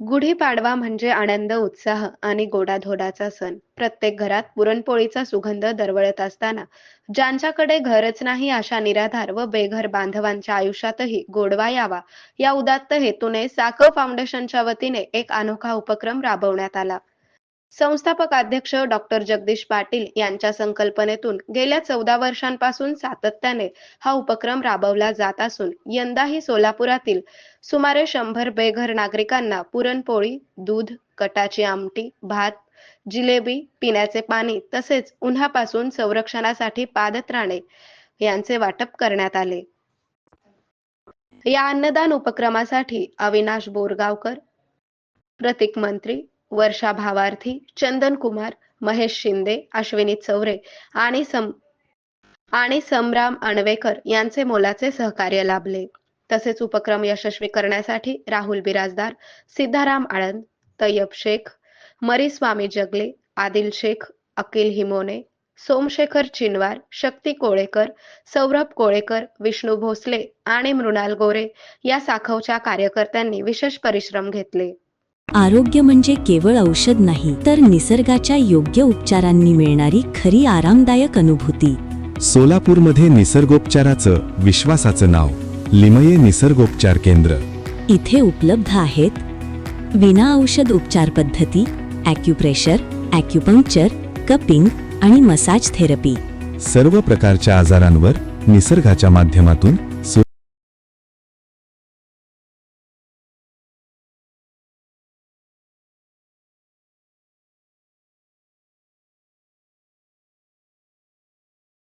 गुढीपाडवा म्हणजे आनंद, उत्साह आणि गोडाधोडाचा सण. प्रत्येक घरात पुरणपोळीचा सुगंध दरवळत असताना, ज्यांच्याकडे घरच नाही अशा निराधार व बेघर बांधवांच्या आयुष्यातही गोडवा यावा, या उदात्त हेतूने साकव फाउंडेशनच्या वतीने एक अनोखा उपक्रम राबवण्यात आला. संस्थापक अध्यक्ष डॉक्टर जगदीश पाटील यांच्या संकल्पनेतून गेल्या 14 वर्षांपासून सातत्याने हा उपक्रम राबवला जात असून यंदाही सोलापुरातील सुमारे 100 बेघर नागरिकांना पुरणपोळी, दूध, कटाची आमटी, भात, जिलेबी, पिण्याचे पाणी तसेच उन्हापासून संरक्षणासाठी पादत्राणे यांचे वाटप करण्यात आले. या अन्नदान उपक्रमासाठी अविनाश बोरगावकर, प्रतीक मंत्री, वर्षा भावार्थी, चंदन कुमार, महेश शिंदे, अश्विनी चौरे आणि समराम अणवेकर यांचे मोलाचे सहकार्य लाभले. तसेच उपक्रम यशस्वी करण्यासाठी राहुल बिराजदार, सिद्धाराम आळंद, तय्यब शेख, मरीस्वामी जगले, आदिल शेख, अकिल हिमोने, सोमशेखर चिनवार, शक्ती कोळेकर, सौरभ कोळेकर, विष्णू भोसले आणि मृणाल गोरे या साखवच्या कार्यकर्त्यांनी विशेष परिश्रम घेतले. आरोग्य म्हणजे केवळ औषध नाही, तर निसर्गाच्या योग्य उपचारांनी मिळणारी खरी आरामदायक अनुभूती. सोलापूरमध्ये निसर्गोपचाराचं विश्वासाचं नाव लिमये निसर्गोपचार केंद्र. इथे उपलब्ध आहेत विना औषध उपचार पद्धती, ॲक्युप्रेशर, ॲक्युपंक्चर, कपिंग आणि मसाज थेरपी. सर्व प्रकारच्या आजारांवर निसर्गाच्या माध्यमातून